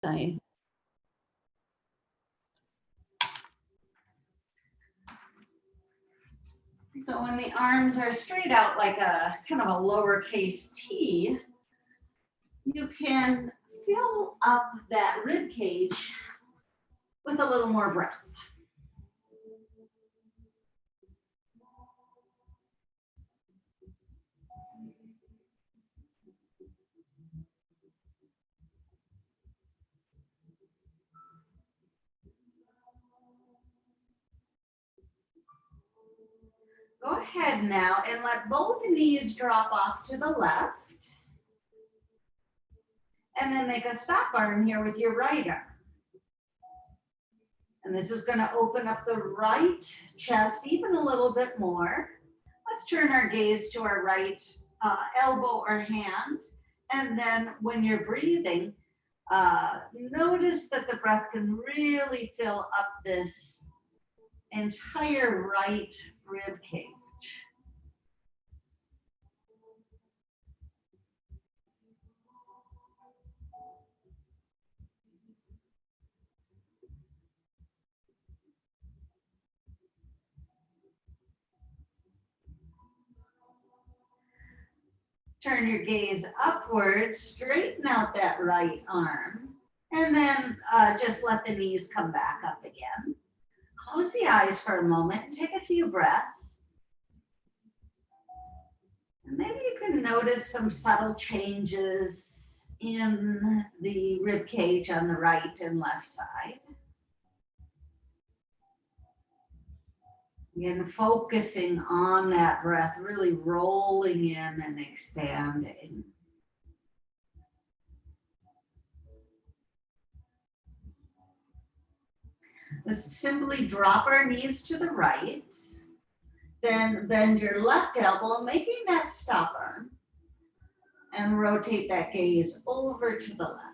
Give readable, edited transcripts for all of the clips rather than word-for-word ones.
I So when the arms are straight out like a kind of a lowercase T, you can fill up that rib cage with a little more breath. Go ahead now and let both knees drop off to the left. And then make a stop arm here with your right arm. And this is going to open up the right chest even a little bit more. Let's turn our gaze to our right elbow or hand. And then when you're breathing, notice that the breath can really fill up this entire right rib cage. Turn your gaze upwards, straighten out that right arm, and then just let the knees come back up again. Close the eyes for a moment and take a few breaths. And maybe you can notice some subtle changes in the rib cage on the right and left side. Again, focusing on that breath, really rolling in and expanding. Let's simply drop our knees to the right, then bend your left elbow, making that stop arm, and rotate that gaze over to the left.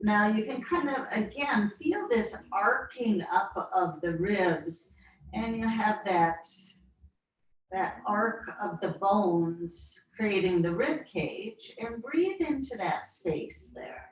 Now you can kind of, again, feel this arcing up of the ribs, and you have that arc of the bones creating the rib cage, and breathe into that space there.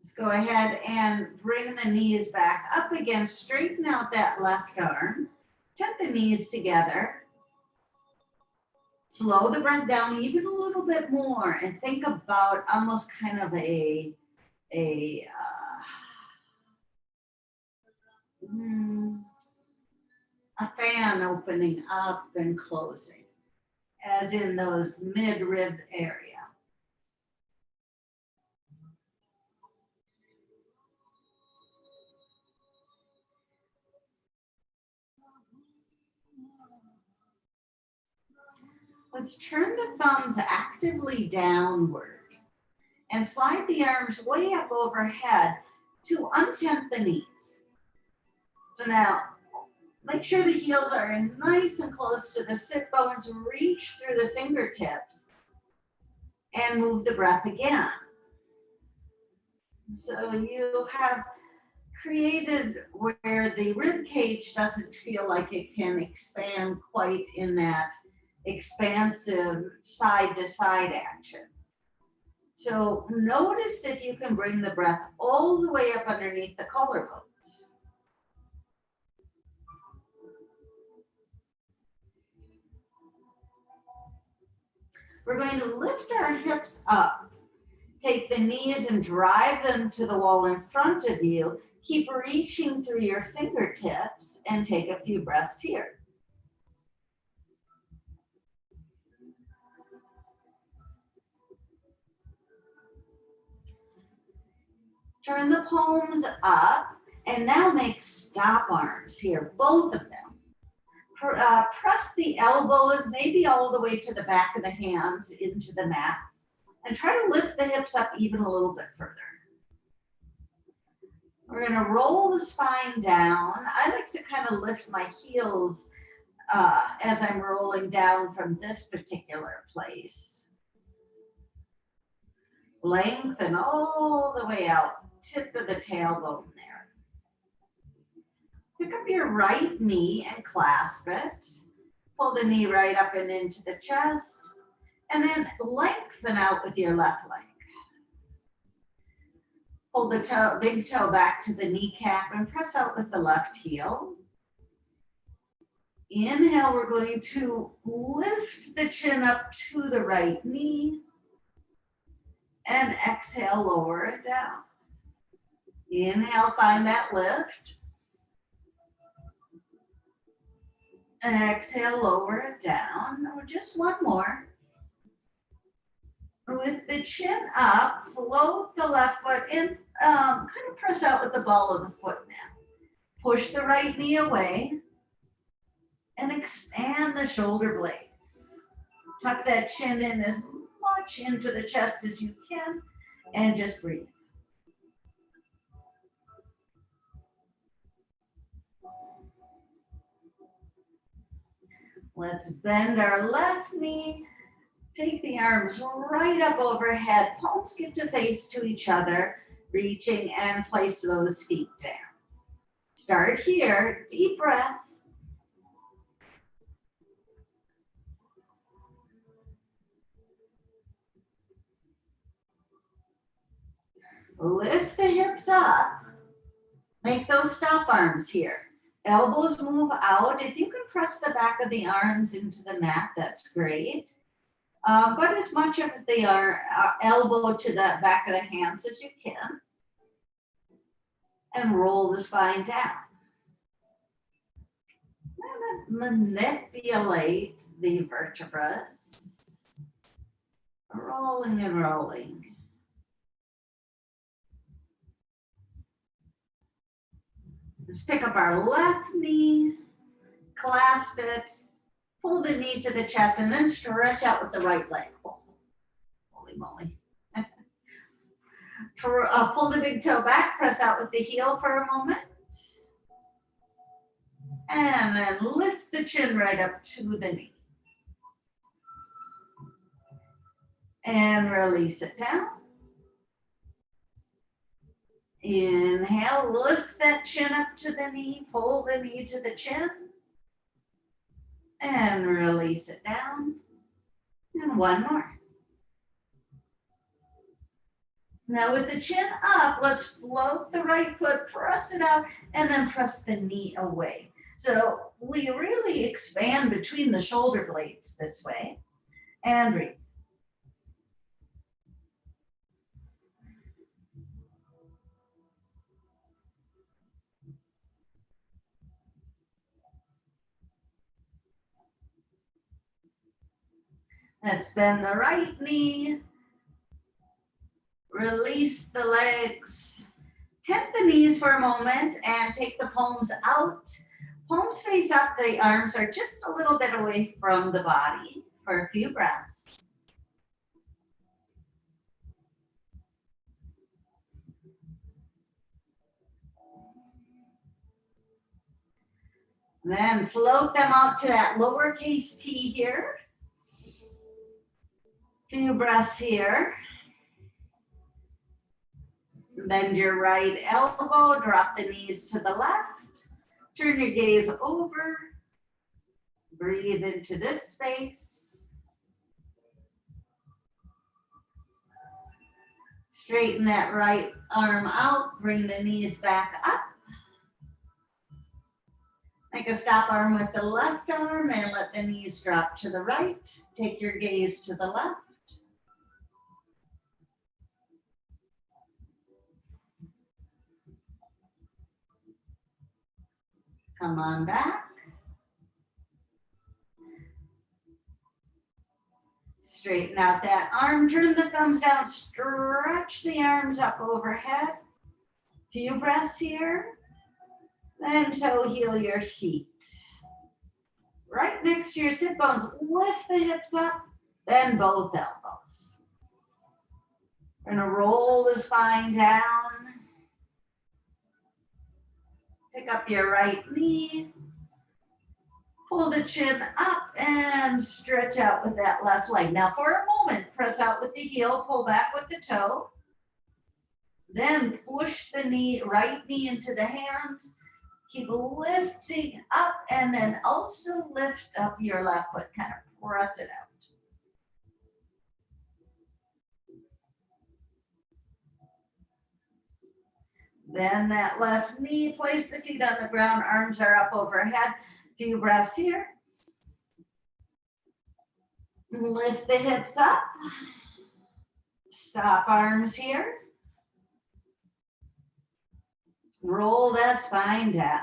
Let's go ahead and bring the knees back up again, straighten out that left arm, tuck the knees together. Slow the breath down even a little bit more and think about almost kind of a fan opening up and closing, as in those mid-rib area. Let's turn the thumbs actively downward and slide the arms way up overhead to untent the knees. So now, make sure the heels are in nice and close to the sit bones. Reach through the fingertips and move the breath again. So you have created where the rib cage doesn't feel like it can expand quite in that expansive side to side action. So notice if you can bring the breath all the way up underneath the collarbones. We're going to lift our hips up. Take the knees and drive them to the wall in front of you. Keep reaching through your fingertips and take a few breaths here. Turn the palms up and now make stop arms here, both of them. Press the elbows maybe all the way to the back of the hands into the mat and try to lift the hips up even a little bit further. We're going to roll the spine down. I like to kind of lift my heels as I'm rolling down from this particular place. Lengthen all the way out, tip of the tailbone there. Pick up your right knee and clasp it. Pull the knee right up and into the chest, and then lengthen out with your left leg. Pull the big toe back to the kneecap and press out with the left heel. Inhale, we're going to lift the chin up to the right knee. And exhale, lower it down. Inhale, find that lift. And exhale, lower it down. Just one more. With the chin up, float the left foot in, kind of press out with the ball of the foot now. Push the right knee away and expand the shoulder blades. Tuck that chin in as much into the chest as you can and just breathe. Let's bend our left knee. Take the arms right up overhead. Palms get to face to each other, reaching and place those feet down. Start here, deep breaths. Lift the hips up. Make those stop arms here. Elbows move out. If you can press the back of the arms into the mat, that's great. But as much of the elbow to the back of the hands as you can. And roll the spine down. And manipulate the vertebrae. Rolling and rolling. Let's pick up our left knee, clasp it, pull the knee to the chest, and then stretch out with the right leg. Oh, holy moly. Pull the big toe back, press out with the heel for a moment. And then lift the chin right up to the knee. And release it down. Inhale, lift that chin up to the knee, pull the knee to the chin. And release it down. And one more. Now with the chin up, let's float the right foot, press it out, and then press the knee away. So we really expand between the shoulder blades this way. And breathe. Let's bend the right knee. Release the legs. Tent the knees for a moment and take the palms out. Palms face up, the arms are just a little bit away from the body for a few breaths. Then float them out to that lowercase t here. Few breaths here. Bend your right elbow, drop the knees to the left. Turn your gaze over. Breathe into this space. Straighten that right arm out, bring the knees back up. Make a stop arm with the left arm and let the knees drop to the right. Take your gaze to the left. Come on back. Straighten out that arm, turn the thumbs down, stretch the arms up overhead. Few breaths here. Then toe heel your feet. Right next to your sit bones, lift the hips up, then both elbows. We're gonna roll the spine down. Pick up your right knee. Pull the chin up and stretch out with that left leg. Now for a moment, press out with the heel, pull back with the toe. Then push the knee, right knee into the hands. Keep lifting up and then also lift up your left foot, kind of press it out. Bend that left knee, place the feet on the ground, arms are up overhead. Few breaths here. Lift the hips up. Stop arms here. Roll that spine down.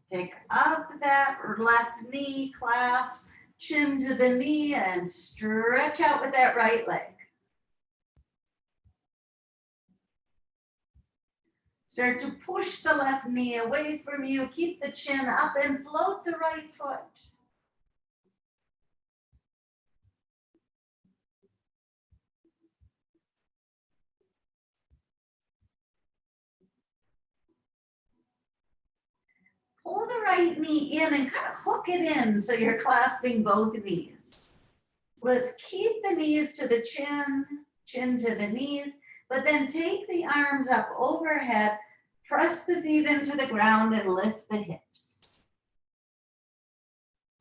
Pick up that left knee, clasp, chin to the knee, and stretch out with that right leg. Start to push the left knee away from you. Keep the chin up and float the right foot. Pull the right knee in and kind of hook it in so you're clasping both knees. Let's keep the knees to the chin, chin to the knees, but then take the arms up overhead, press the feet into the ground and lift the hips.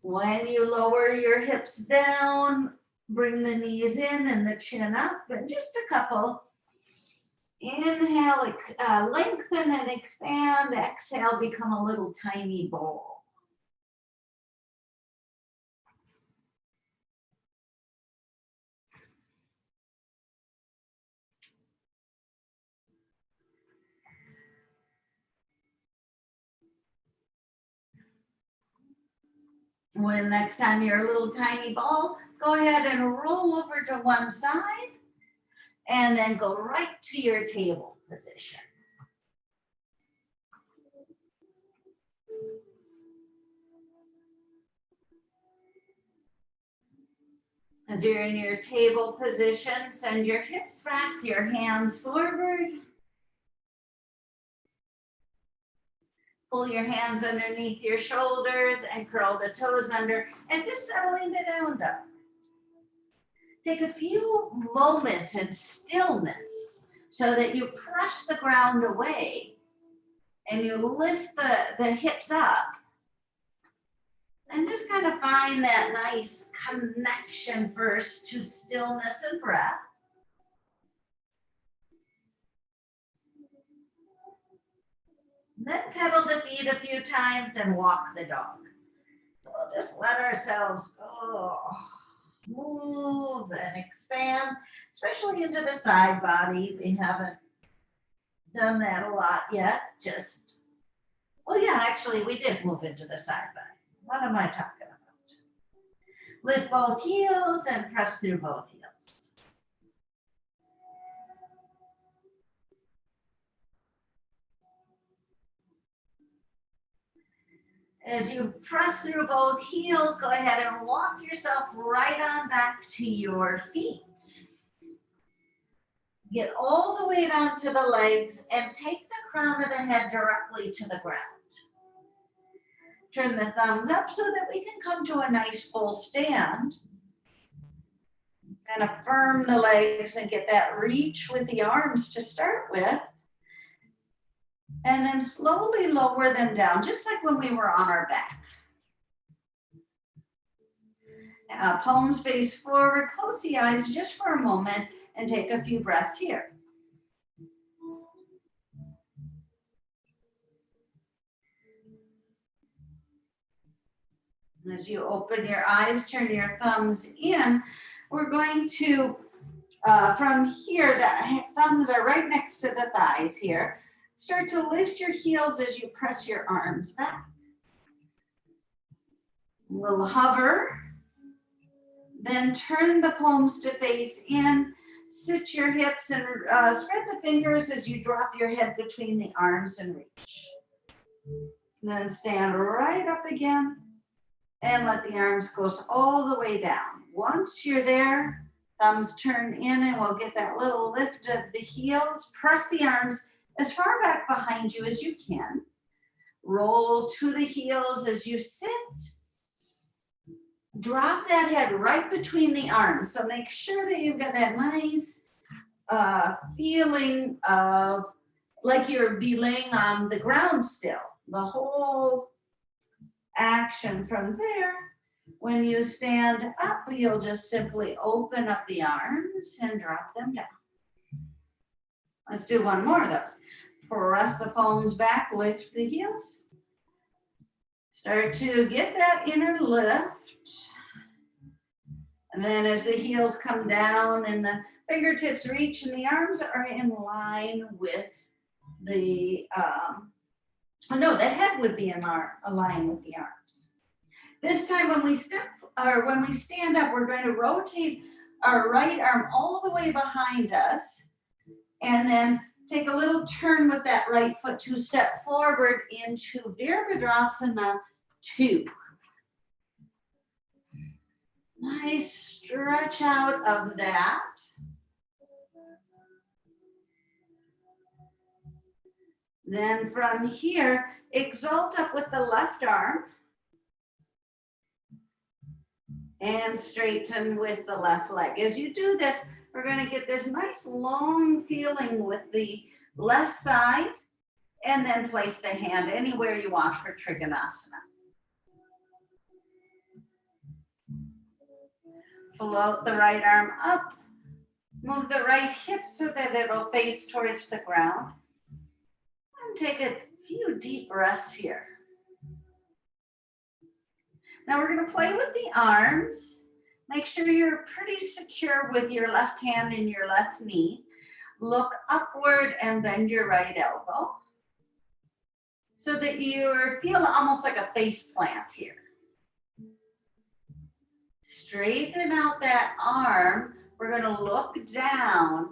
When you lower your hips down, bring the knees in and the chin up, and just a couple. Inhale, lengthen and expand. Exhale, become a little tiny ball. When next time you're a little tiny ball, go ahead and roll over to one side and then go right to your table position. As you're in your table position, send your hips back, your hands forward. Pull your hands underneath your shoulders and curl the toes under and just settle into down dog. Take a few moments in stillness so that you press the ground away and you lift the hips up. And just kind of find that nice connection first to stillness and breath. Then pedal the feet a few times and walk the dog. So we'll just let ourselves move and expand, especially into the side body. We haven't done that a lot yet. Actually we did move into the side body. What am I talking about? Lift both heels and press through both heels. As you press through both heels, go ahead and walk yourself right on back to your feet. Get all the weight onto the legs and take the crown of the head directly to the ground. Turn the thumbs up so that we can come to a nice full stand. And affirm the legs and get that reach with the arms to start with. And then slowly lower them down, just like when we were on our back. Palms face forward, close the eyes just for a moment and take a few breaths here. As you open your eyes, turn your thumbs in. We're going to, from here, the thumbs are right next to the thighs here. Start to lift your heels as you press your arms back. We'll hover. Then turn the palms to face in. Sit your hips and spread the fingers as you drop your head between the arms and reach. Then stand right up again and let the arms go all the way down. Once you're there, Thumbs turn in and we'll get that little lift of the heels. Press the arms as far back behind you as you can. Roll to the heels as you sit. Drop that head right between the arms. So make sure that you've got that nice feeling of like you're be laying on the ground still. The whole action from there. When you stand up, you'll just simply open up the arms and drop them down. Let's do one more of those. Press the palms back, lift the heels. Start to get that inner lift. And then as the heels come down and the fingertips reach and the arms are in line with the, the head would be in line with the arms. This time when we stand up, we're going to rotate our right arm all the way behind us and then take a little turn with that right foot to step forward into Virabhadrasana 2. Nice stretch out of that. Then from here, exalt up with the left arm and straighten with the left leg. As you do this, we're going to get this nice long feeling with the left side and then place the hand anywhere you want for Trikonasana. Float the right arm up, move the right hip so that it'll face towards the ground. And take a few deep breaths here. Now we're going to play with the arms. Make sure you're pretty secure with your left hand and your left knee. Look upward and bend your right elbow so that you feel almost like a face plant here. Straighten out that arm. We're going to look down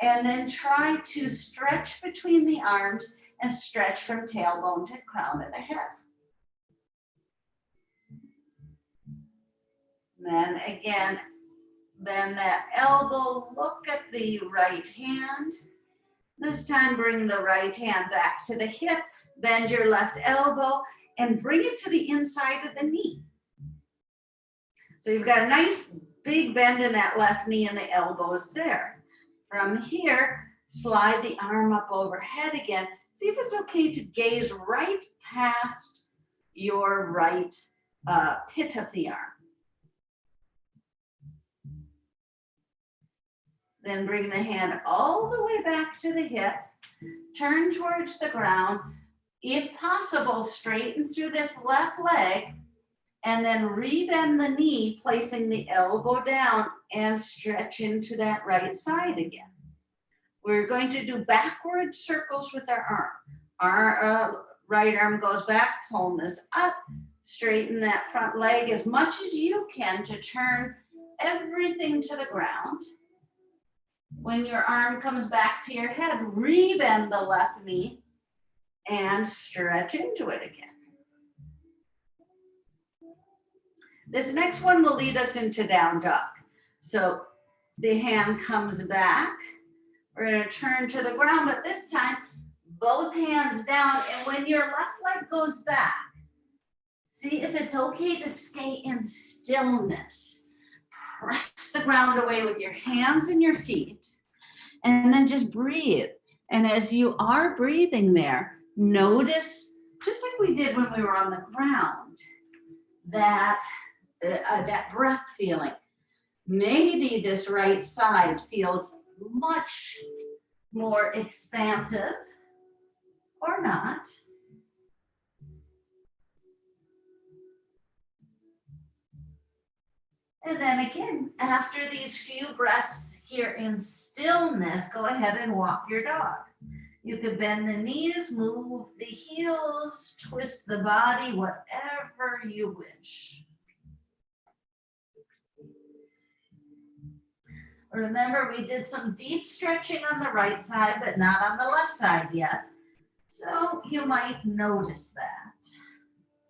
and then try to stretch between the arms and stretch from tailbone to crown of the head. Then again, bend that elbow, look at the right hand. This time bring the right hand back to the hip, bend your left elbow and bring it to the inside of the knee. So you've got a nice big bend in that left knee and the elbow is there. From here, slide the arm up overhead again. See if it's okay to gaze right past your right pit of the arm. Then bring the hand all the way back to the hip, turn towards the ground. If possible, straighten through this left leg and then rebend the knee, placing the elbow down and stretch into that right side again. We're going to do backward circles with our arm. Our right arm goes back, palm is up, straighten that front leg as much as you can to turn everything to the ground. When your arm comes back to your head, rebend the left knee and stretch into it again. This next one will lead us into down dog. So the hand comes back. We're going to turn to the ground, but this time, both hands down. And when your left leg goes back, see if it's okay to stay in stillness. Press the ground away with your hands and your feet, and then just breathe. And as you are breathing there, notice, just like we did when we were on the ground, that breath feeling. Maybe this right side feels much more expansive or not. And then again, after these few breaths here in stillness, go ahead and walk your dog. You could bend the knees, move the heels, twist the body, whatever you wish. Remember, we did some deep stretching on the right side, but not on the left side yet. So you might notice that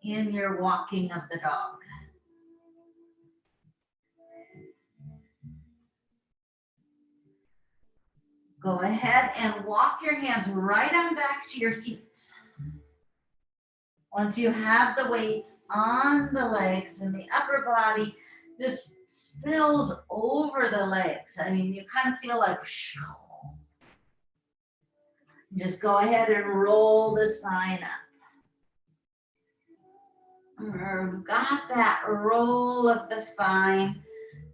in your walking of the dog. Go ahead and walk your hands right on back to your feet. Once you have the weight on the legs and the upper body just spills over the legs. I mean, you kind of feel like, just go ahead and roll the spine up. Got that roll of the spine.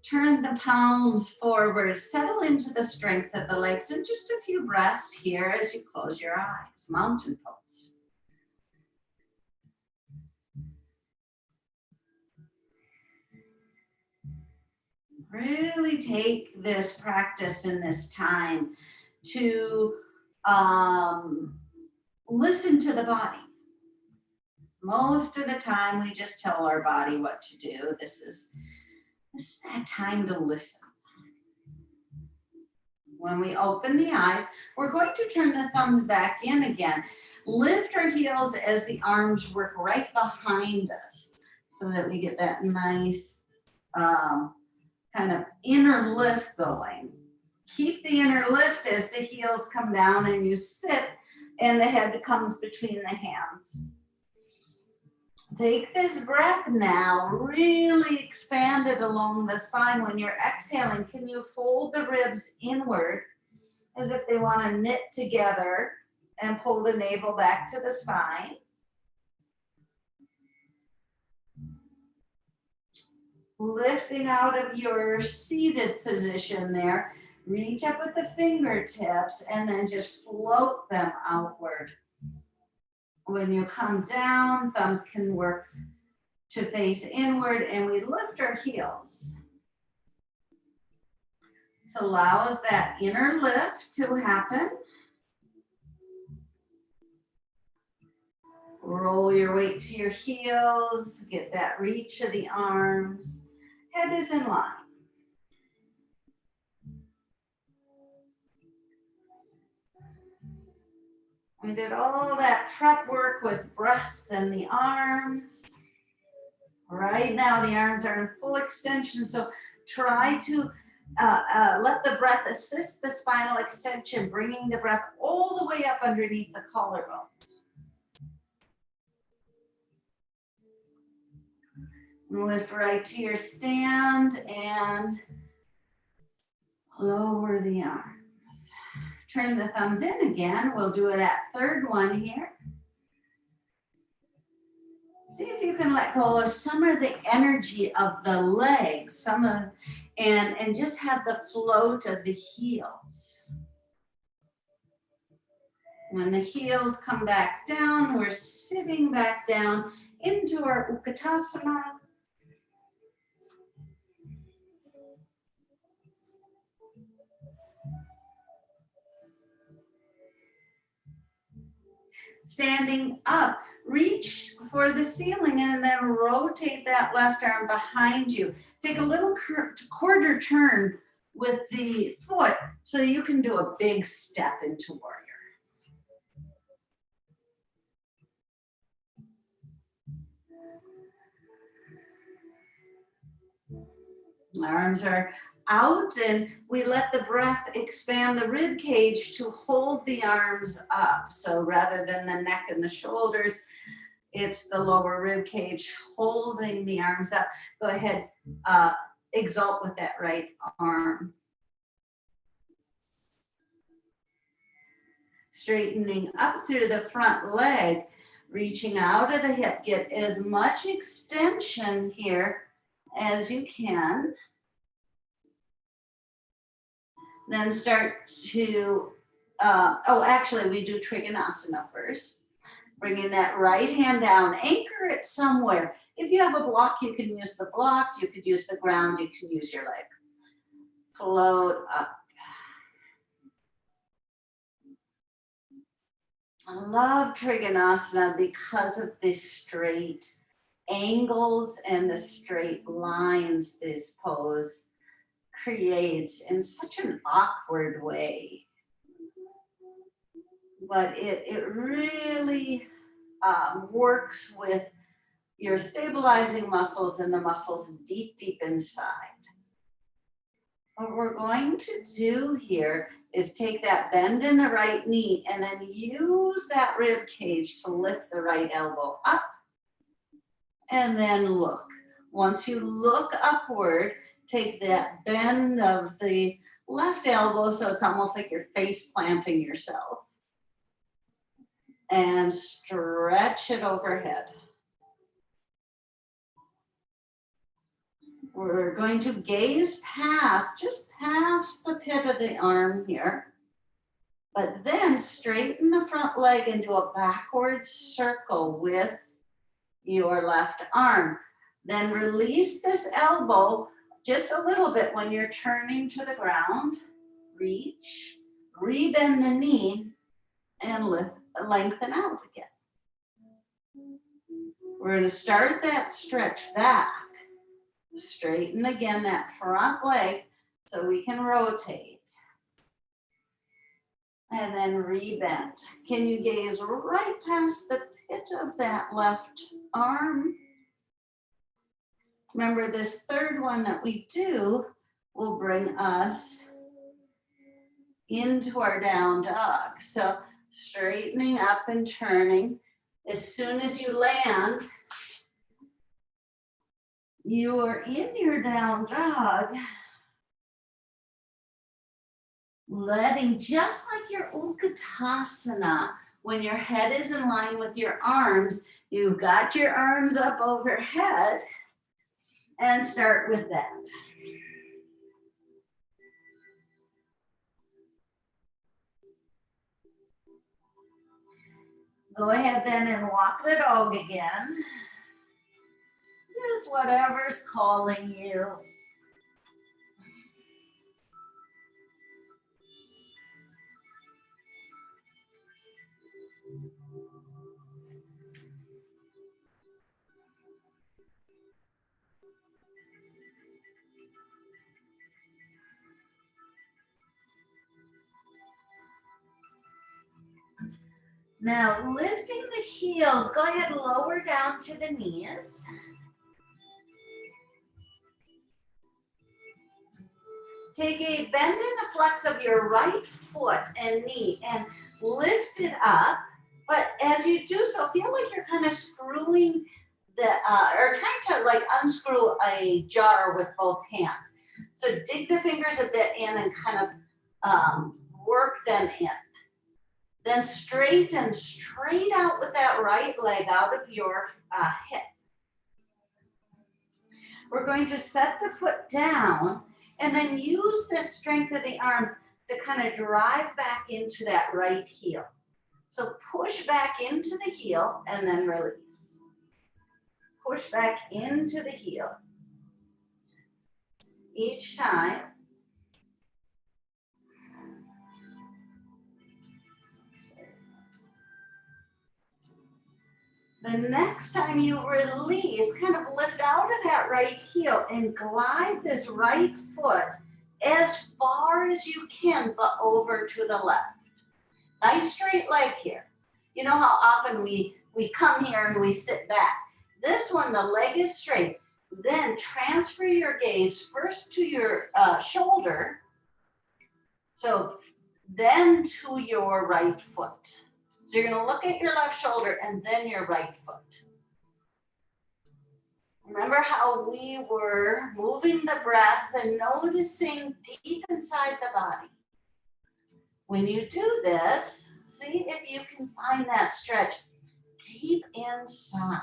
Turn the palms forward, settle into the strength of the legs, and just a few breaths here as you close your eyes. Mountain pose. Really take this practice and this time to listen to the body. Most of the time we just tell our body what to do. This is that time to listen. When we open the eyes, we're going to turn the thumbs back in again. Lift our heels as the arms work right behind us so that we get that nice kind of inner lift going. Keep the inner lift as the heels come down and you sit and the head comes between the hands. Take this breath now, really expand it along the spine. When you're exhaling, can you fold the ribs inward as if they want to knit together and pull the navel back to the spine? Lifting out of your seated position there, reach up with the fingertips and then just float them outward. When you come down, thumbs can work to face inward and we lift our heels. This allows that inner lift to happen. Roll your weight to your heels, get that reach of the arms. Head is in line. We did all that prep work with breath and the arms. Right now the arms are in full extension, so try to let the breath assist the spinal extension, bringing the breath all the way up underneath the collarbones. Lift right to your stand and lower the arms. Turn the thumbs in again. We'll do that third one here. See if you can let go of some of the energy of the legs, and just have the float of the heels. When the heels come back down, we're sitting back down into our Utkatasana. Standing up, reach for the ceiling and then rotate that left arm behind you. Take a little quarter turn with the foot so you can do a big step into warrior. Arms are out and we let the breath expand the rib cage to hold the arms up. So rather than the neck and the shoulders, it's the lower rib cage holding the arms up. Go ahead, exalt with that right arm. Straightening up through the front leg, reaching out of the hip. Get as much extension here as you can. Then start to, actually we do Trikonasana first. Bringing that right hand down, anchor it somewhere. If you have a block, you can use the block, you could use the ground, you can use your leg. Float up. I love Trikonasana because of the straight angles and the straight lines this pose creates in such an awkward way. But it really works with your stabilizing muscles and the muscles deep, deep inside. What we're going to do here is take that bend in the right knee and then use that rib cage to lift the right elbow up and then look. Once you look upward, take that bend of the left elbow so it's almost like you're face planting yourself and stretch it overhead. We're going to gaze past, just past the pit of the arm here, but then straighten the front leg into a backward circle with your left arm. Then release this elbow just a little bit when you're turning to the ground. Reach, rebend the knee, and lengthen out again. We're going to start that stretch back. Straighten again that front leg so we can rotate. And then rebend. Can you gaze right past the pit of that left arm? Remember, this third one that we do will bring us into our down dog. So straightening up and turning. As soon as you land, you are in your down dog, letting, just like your Utkatasana, when your head is in line with your arms, you've got your arms up overhead, and start with that. Go ahead then and walk the dog again. Just whatever's calling you. Now lifting the heels, go ahead and lower down to the knees. Take a bend and a flex of your right foot and knee and lift it up. But as you do so, feel like you're kind of screwing the, or trying to like unscrew a jar with both hands. So dig the fingers a bit in and kind of work them in. Then straighten straight out with that right leg out of your hip. We're going to set the foot down and then use the strength of the arm to kind of drive back into that right heel. So push back into the heel and then release. Push back into the heel. Each time. The next time you release, kind of lift out of that right heel and glide this right foot as far as you can, but over to the left. Nice straight leg here. You know how often we come here and we sit back. This one, the leg is straight. Then transfer your gaze first to your shoulder. So then to your right foot. So you're going to look at your left shoulder and then your right foot. Remember how we were moving the breath and noticing deep inside the body. When you do this, see if you can find that stretch deep inside.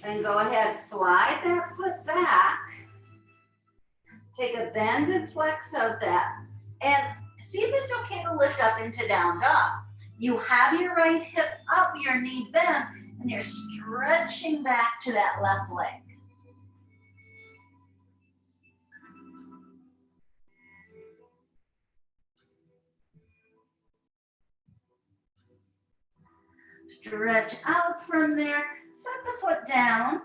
Then go ahead, slide that foot back. Take a bend and flex of that. And see if it's okay to lift up into down dog. You have your right hip up, your knee bent, and you're stretching back to that left leg. Stretch out from there, set the foot down.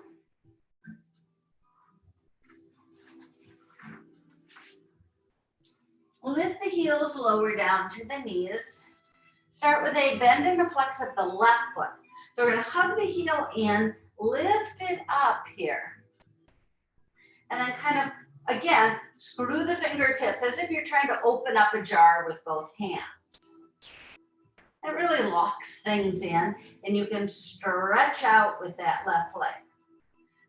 Lift the heels lower down to the knees. Start with a bend and a flex of the left foot. So we're gonna hug the heel in, lift it up here. And then kind of, again, screw the fingertips as if you're trying to open up a jar with both hands. It really locks things in, and you can stretch out with that left leg.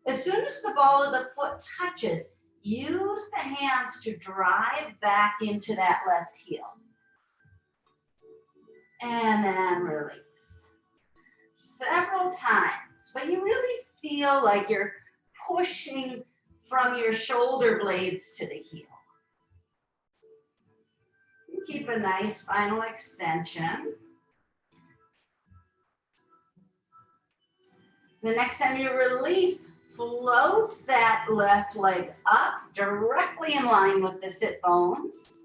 As soon as the ball of the foot touches, use the hands to drive back into that left heel. And then release. Several times, but you really feel like you're pushing from your shoulder blades to the heel. You keep a nice spinal extension. The next time you release, float that left leg up directly in line with the sit bones.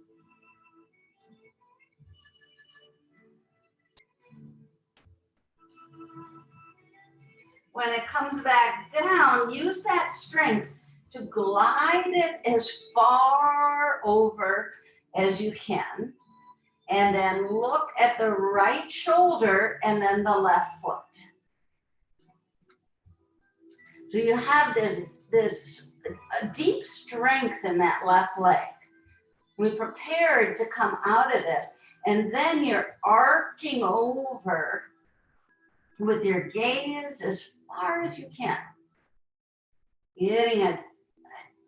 When it comes back down, use that strength to glide it as far over as you can. And then look at the right shoulder and then the left foot. So you have this deep strength in that left leg. We prepared to come out of this, and then you're arcing over with your gaze as far as you can. Getting a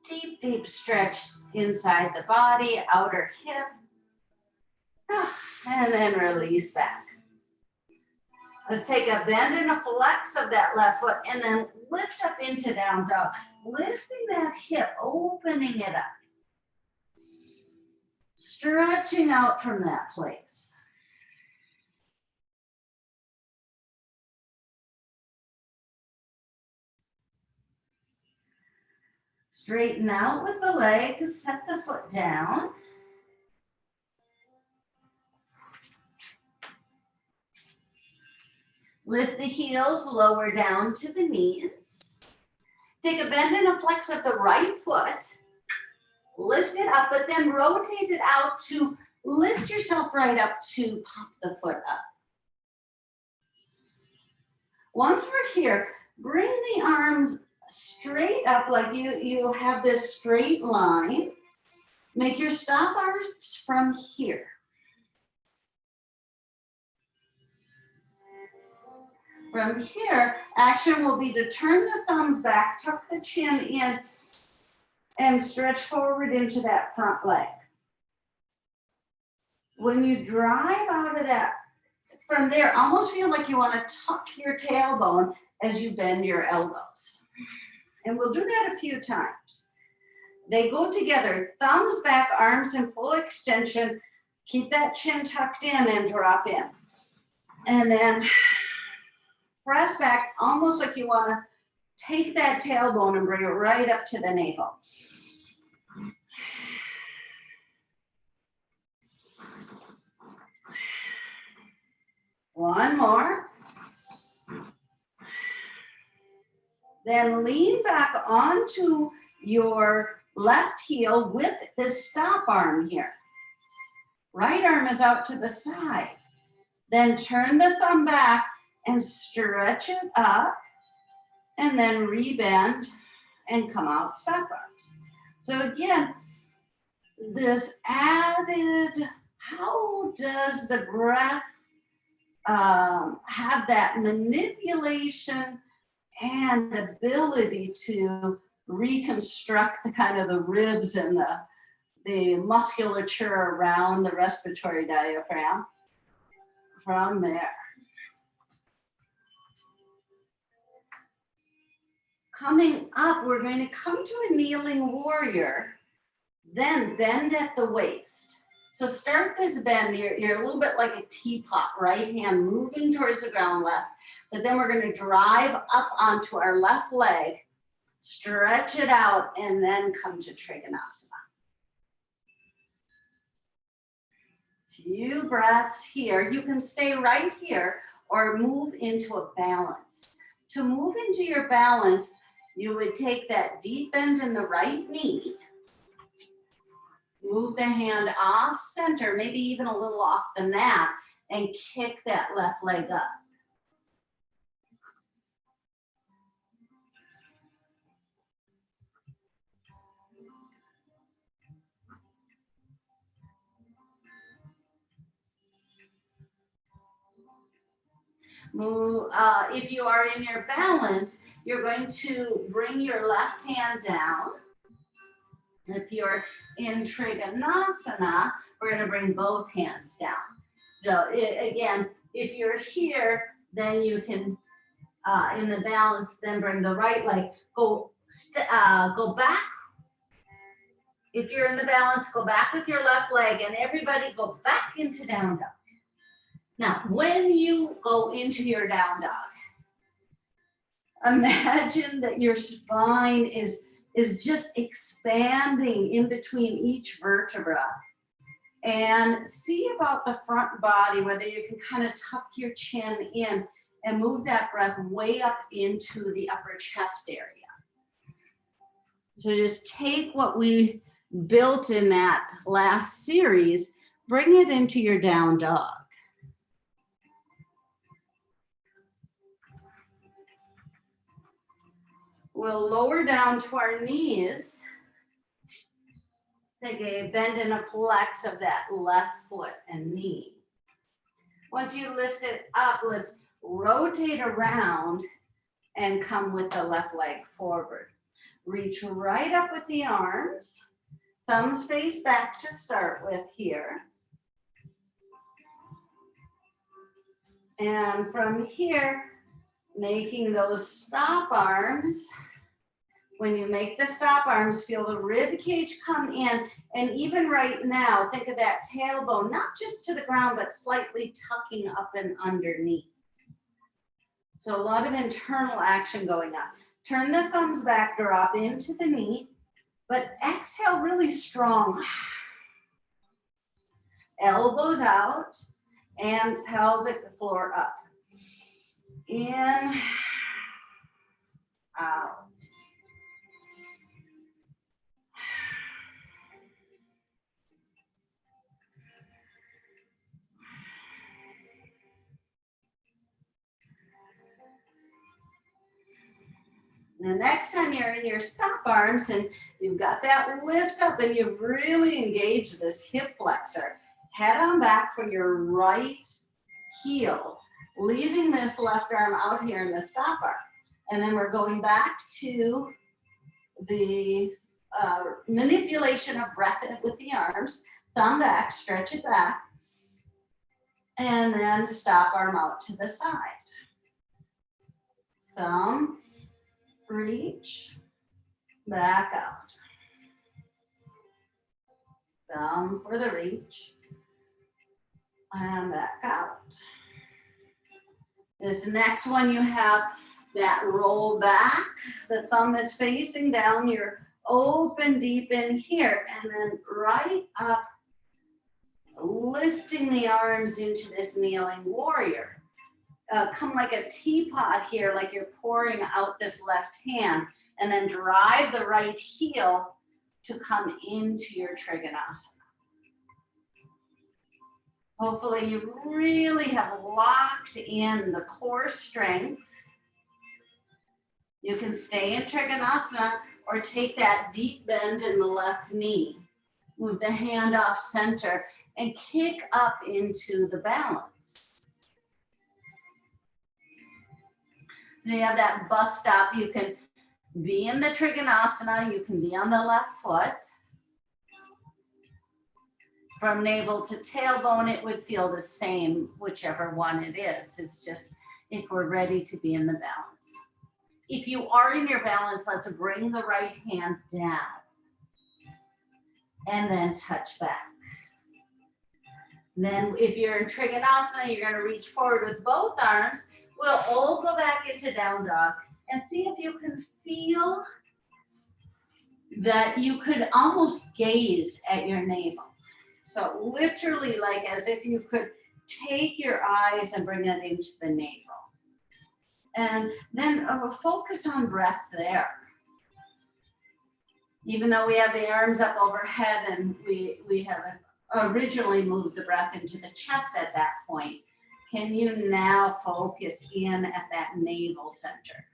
deep, deep stretch inside the body, outer hip, and then release back. Let's take a bend and a flex of that left foot and then lift up into down dog. Lifting that hip, opening it up. Stretching out from that place. Straighten out with the legs, set the foot down. Lift the heels, lower down to the knees. Take a bend and a flex of the right foot. Lift it up, but then rotate it out to lift yourself right up to pop the foot up. Once we're here, bring the arms straight up like you have this straight line. Make your stop arms from here. From here, action will be to turn the thumbs back, tuck the chin in, and stretch forward into that front leg. When you drive out of that, from there, almost feel like you want to tuck your tailbone as you bend your elbows. And we'll do that a few times. They go together, thumbs back, arms in full extension. Keep that chin tucked in and drop in. And then press back, almost like you want to take that tailbone and bring it right up to the navel. One more. Then lean back onto your left heel with the stop arm here. Right arm is out to the side. Then turn the thumb back and stretch it up, and then rebend and come out stop arms. So again, this added, how does the breath have that manipulation and ability to reconstruct the kind of the ribs and the musculature around the respiratory diaphragm from there. Coming up, we're going to come to a kneeling warrior, then bend at the waist. So start this bend, you're a little bit like a teapot, right hand moving towards the ground left, but then we're going to drive up onto our left leg, stretch it out, and then come to Trikonasana. Few breaths here. You can stay right here or move into a balance. To move into your balance, you would take that deep bend in the right knee, move the hand off center, maybe even a little off the mat, and kick that left leg up. Move, if you are in your balance, you're going to bring your left hand down. If you're in Trikonasana, we're going to bring both hands down. So again, if you're here, then you can, in the balance, then bring the right leg, go back. If you're in the balance, go back with your left leg, and everybody go back into down dog. Now, when you go into your down dog, imagine that your spine is just expanding in between each vertebra. And see about the front body, whether you can kind of tuck your chin in and move that breath way up into the upper chest area. So just take what we built in that last series, bring it into your down dog. We'll lower down to our knees. Take a bend and a flex of that left foot and knee. Once you lift it up, let's rotate around and come with the left leg forward. Reach right up with the arms. Thumbs face back to start with here. And from here, making those stop arms. When you make the stop arms, feel the rib cage come in. And even right now, think of that tailbone, not just to the ground, but slightly tucking up and underneath. So a lot of internal action going on. Turn the thumbs back, drop into the knee, but exhale really strong. Elbows out and pelvic floor up. In, out. The next time you're in your stop arms and you've got that lift up and you've really engaged this hip flexor, head on back for your right heel, leaving this left arm out here in the stop arm. And then we're going back to the manipulation of breath with the arms, thumb back, stretch it back, and then stop arm out to the side. Thumb, reach, back out. Thumb for the reach, and back out. This next one, you have that roll back. The thumb is facing down. You're open deep in here, and then right up, lifting the arms into this kneeling warrior. Come like a teapot here, like you're pouring out this left hand, and then drive the right heel to come into your Trikonasana. Hopefully you really have locked in the core strength. You can stay in Trikonasana or take that deep bend in the left knee. Move the hand off center and kick up into the balance. Then you have that bus stop. You can be in the Trikonasana. You can be on the left foot. From navel to tailbone, it would feel the same, whichever one it is. It's just if we're ready to be in the balance. If you are in your balance, let's bring the right hand down and then touch back. Then if you're in Trikonasana, you're going to reach forward with both arms. We'll all go back into down dog and see if you can feel that you could almost gaze at your navel. So literally like as if you could take your eyes and bring it into the navel. And then focus on breath there. Even though we have the arms up overhead and we have originally moved the breath into the chest at that point, can you now focus in at that navel center?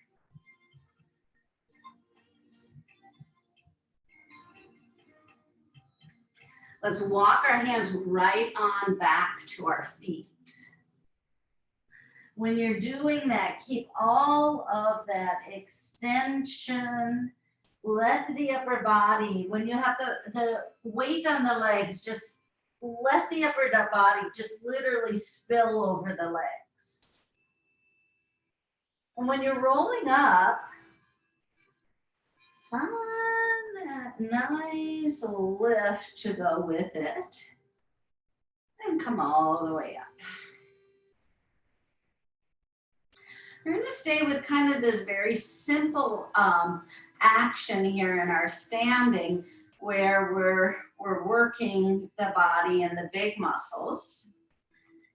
Let's walk our hands right on back to our feet. when you're doing that, keep all of that extension. Let the upper body, when you have the weight on the legs, just let the upper body just literally spill over the legs. And when you're rolling up, find that nice lift to go with it. And come all the way up. We're going to stay with kind of this very simple action here in our standing, where we're working the body and the big muscles,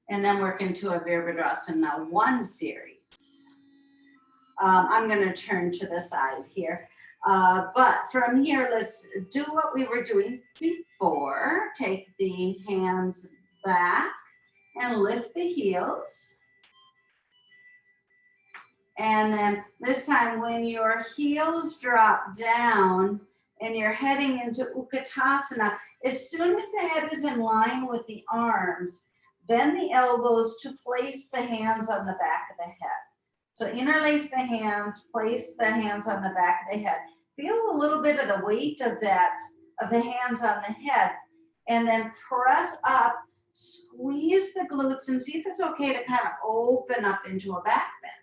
and then work into a Virabhadrasana 1 series. I'm going to turn to the side here. But from here, let's do what we were doing before. Take the hands back and lift the heels. And then this time when your heels drop down and you're heading into Utkatasana, as soon as the head is in line with the arms, bend the elbows to place the hands on the back of the head. So interlace the hands, place the hands on the back of the head. Feel a little bit of the weight of the hands on the head, and then press up, squeeze the glutes, and see if it's okay to kind of open up into a back bend.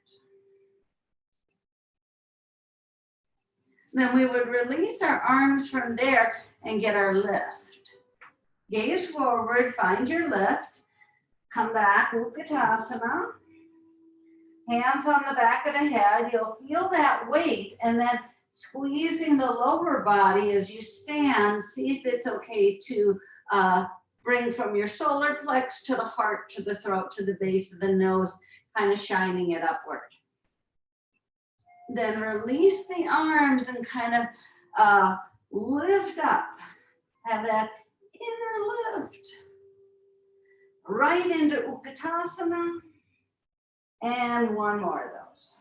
Then we would release our arms from there and get our lift. Gaze forward, find your lift. Come back, Utkatasana. Hands on the back of the head. You'll feel that weight, and then squeezing the lower body as you stand. See if it's okay to bring from your solar plex to the heart, to the throat, to the base of the nose, kind of shining it upward. Then release the arms and kind of lift up. Have that inner lift. Right into Utkatasana. And one more of those.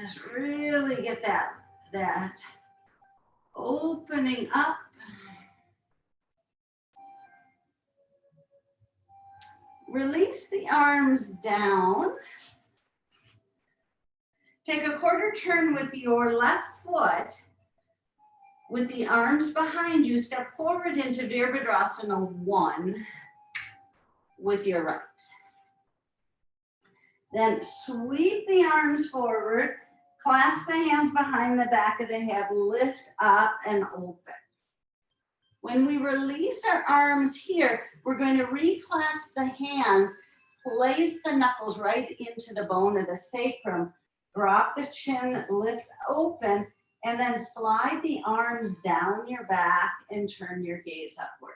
Just really get that opening up. Release the arms down. Take a quarter turn with your left foot. With the arms behind you, step forward into Virabhadrasana 1 with your right. Then sweep the arms forward, clasp the hands behind the back of the head, lift up and open. When we release our arms here, we're going to reclasp the hands, place the knuckles right into the bone of the sacrum, drop the chin, lift open, and then slide the arms down your back and turn your gaze upward.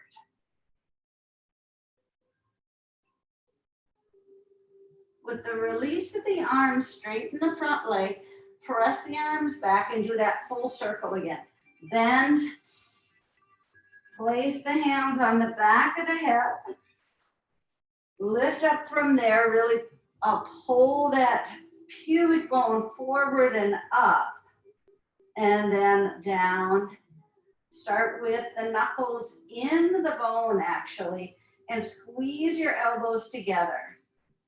With the release of the arms, straighten the front leg, press the arms back and do that full circle again. Bend, place the hands on the back of the head, lift up from there, really pull that pubic bone forward and up, and then down. Start with the knuckles in the bone actually, and squeeze your elbows together.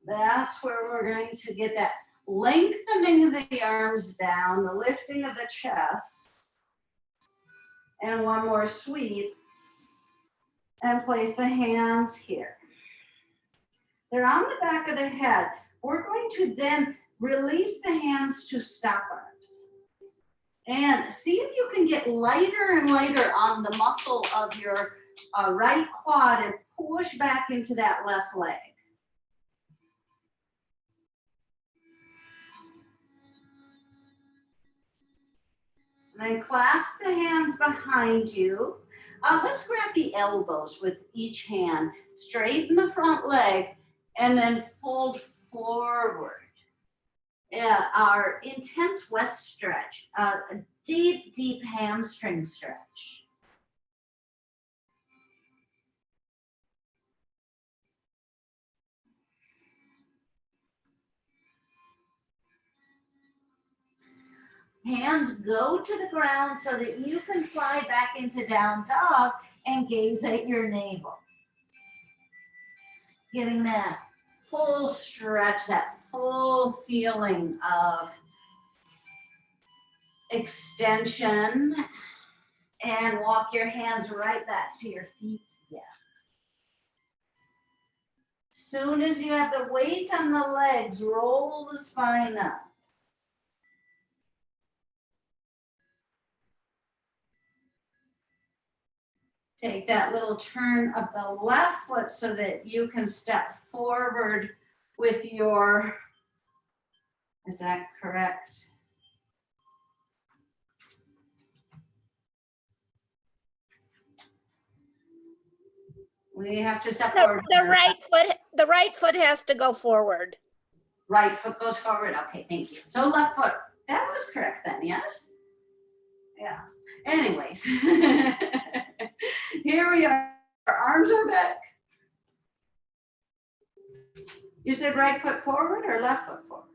That's where we're going to get that lengthening of the arms down, the lifting of the chest. And one more sweep. And place the hands here. They're on the back of the head. We're going to then release the hands to stop arms. And see if you can get lighter and lighter on the muscle of your right quad and push back into that left leg. And then clasp the hands behind you. Let's grab the elbows with each hand. Straighten the front leg and then fold forward. Our intense west stretch, a deep, deep hamstring stretch. Hands go to the ground so that you can slide back into down dog and gaze at your navel. Getting that full stretch, that full feeling of extension, and walk your hands right back to your feet again. Soon as you have the weight on the legs, roll the spine up. Take that little turn of the left foot so that you can step forward with your, is that correct? We have to step forward. The right foot has to go forward. Right foot goes forward. Okay, thank you. So left foot, that was correct then, yes? Yeah. Anyways, here we are. Our arms are back. You said right foot forward or left foot forward?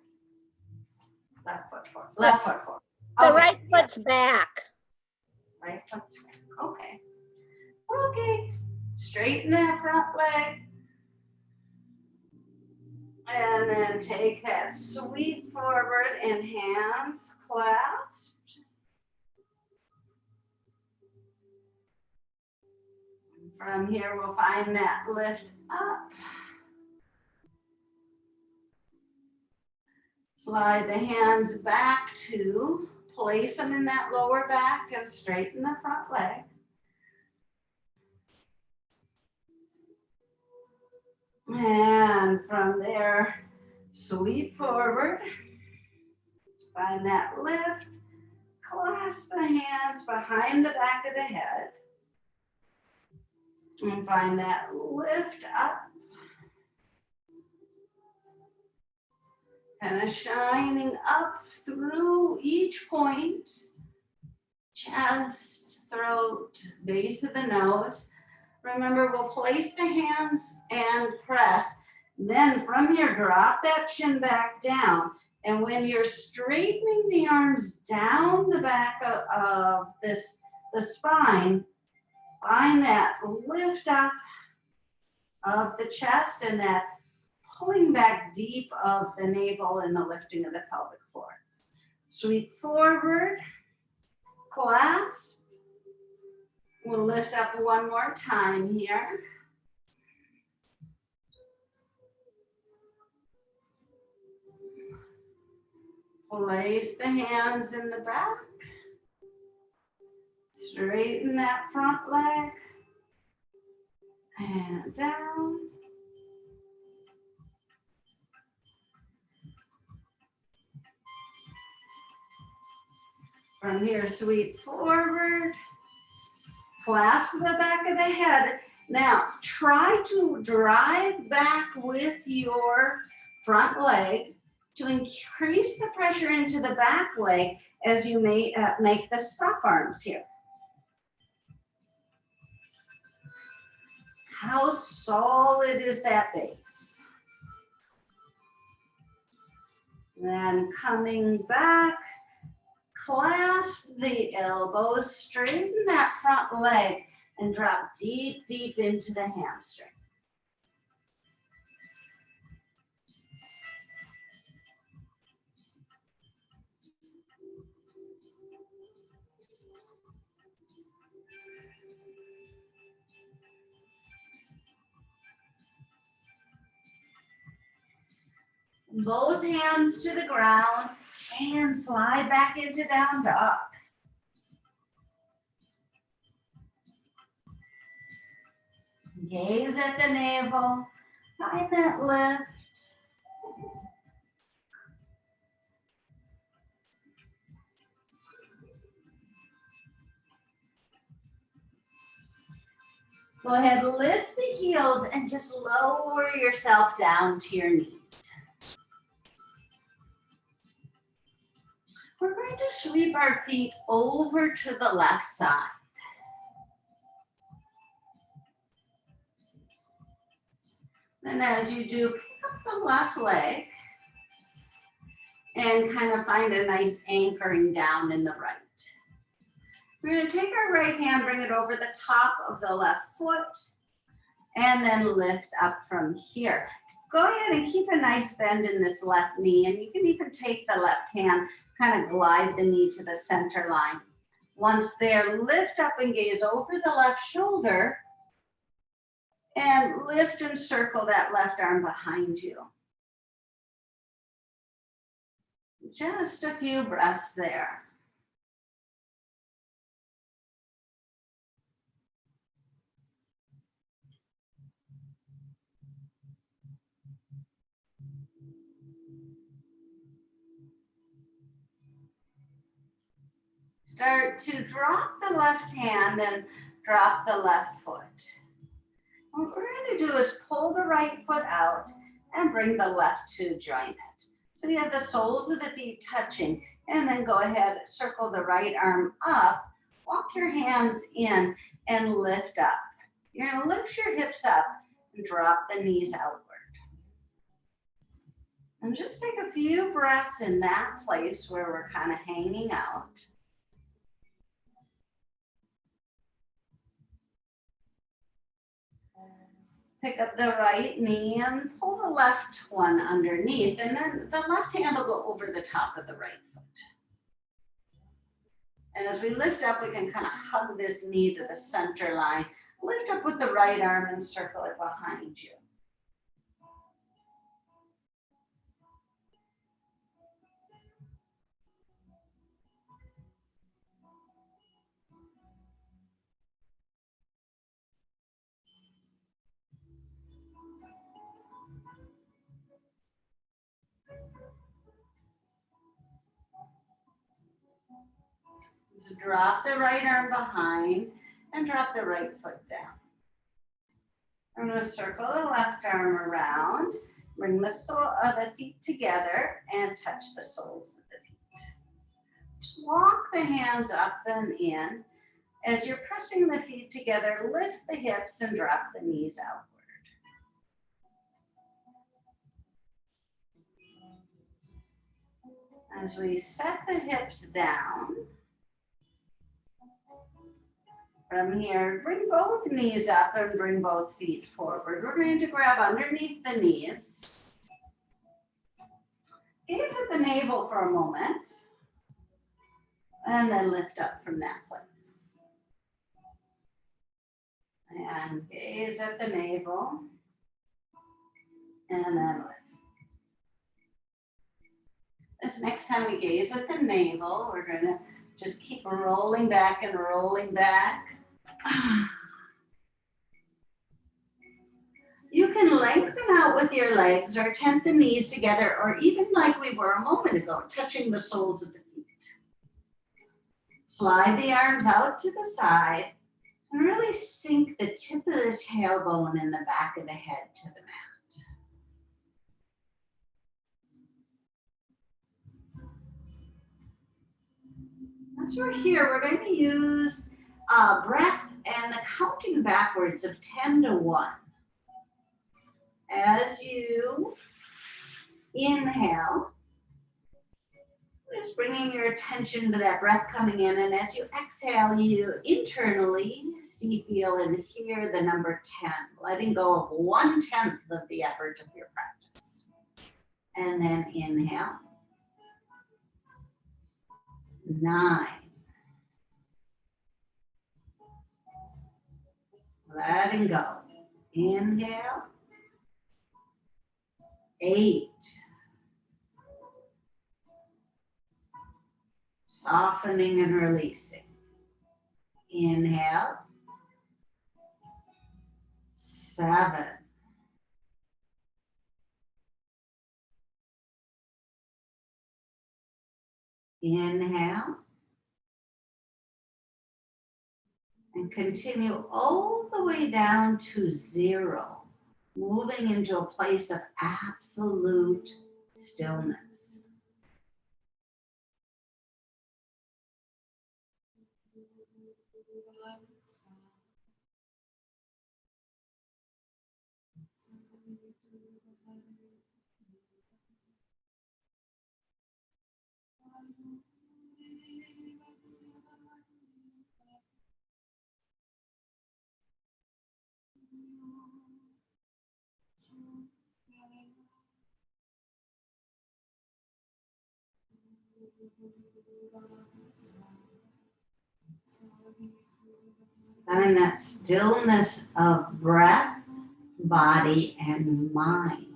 Left foot forward. Left foot forward. The right foot's back. Right foot's back. Okay. Okay. Straighten that front leg. And then take that sweep forward and hands clasped. From here, we'll find that lift up. Slide the hands back to place them in that lower back and straighten the front leg. And from there, sweep forward. Find that lift. Clasp the hands behind the back of the head. And find that lift up. Kind of shining up through each point. Chest, throat, base of the nose. Remember, we'll place the hands and press. Then from here, drop that chin back down. And when you're straightening the arms down the back of the spine, find that lift up of the chest and that pulling back deep of the navel and the lifting of the pelvic floor. Sweep forward, clasp. We'll lift up one more time here. Place the hands in the back. Straighten that front leg. And down. From here, sweep forward. Clasp the back of the head. Now, try to drive back with your front leg to increase the pressure into the back leg as you may make the stop arms here. How solid is that base? Then coming back, clasp the elbows, straighten that front leg, and drop deep, deep into the hamstring. Both hands to the ground and slide back into down dog. Gaze at the navel, find that lift. Go ahead, lift the heels and just lower yourself down to your knees. We're going to sweep our feet over to the left side. And as you do, pick up the left leg and kind of find a nice anchoring down in the right. We're going to take our right hand, bring it over the top of the left foot, and then lift up from here. go ahead and keep a nice bend in this left knee, and you can even take the left hand, kind of glide the knee to the center line. Once there, lift up and gaze over the left shoulder and lift and circle that left arm behind you. Just a few breaths there. Start to drop the left hand and drop the left foot. What we're going to do is pull the right foot out and bring the left to join it. So you have the soles of the feet touching, and then go ahead, circle the right arm up, walk your hands in and lift up. You're going to lift your hips up and drop the knees outward. And just take a few breaths in that place where we're kind of hanging out. Pick up the right knee and pull the left one underneath, and then the left hand will go over the top of the right foot. And as we lift up, we can kind of hug this knee to the center line. Lift up with the right arm and circle it behind you. So drop the right arm behind and drop the right foot down. I'm going to circle the left arm around, bring the feet together and touch the soles of the feet. Walk the hands up and in. As you're pressing the feet together, lift the hips and drop the knees outward. As we set the hips down, from here, bring both knees up and bring both feet forward. We're going to grab underneath the knees. Gaze at the navel for a moment, and then lift up from that place. And gaze at the navel, and then lift. This next time we gaze at the navel, we're going to just keep rolling back and rolling back. You can lengthen out with your legs or tent the knees together, or even like we were a moment ago, touching the soles of the feet. Slide the arms out to the side and really sink the tip of the tailbone and the back of the head to the mat. As we're here, we're going to use breath and the counting backwards of 10 to 1. As you inhale, just bringing your attention to that breath coming in, and as you exhale, you internally see, feel, and hear the number 10, letting go of 1/10 of the effort of your practice. And then inhale. 9. Letting go. Inhale. 8. Softening and releasing. Inhale. 7. Inhale. And continue all the way down to 0, moving into a place of absolute stillness. Find that stillness of breath, body, and mind.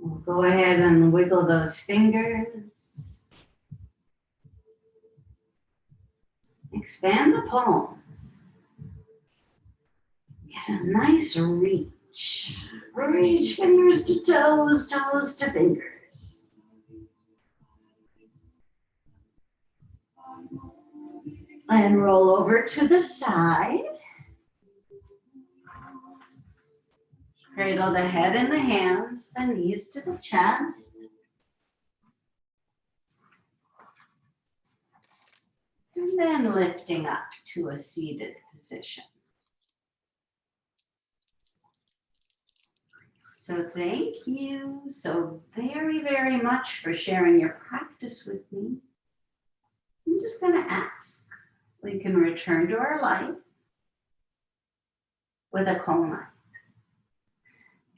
We'll go ahead and wiggle those fingers. Expand the palms. Get a nice reach. Reach fingers to toes, toes to fingers. And roll over to the side. Cradle the head in the hands, the knees to the chest. And then lifting up to a seated position. So thank you so very, very much for sharing your practice with me. I'm just going to ask, we can return to our life with a calm mind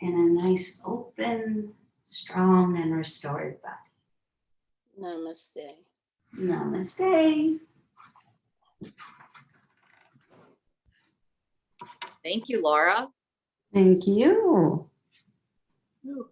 and a nice, open, strong, and restored body. Namaste. Namaste. Thank you, Laura. Thank you. Ooh.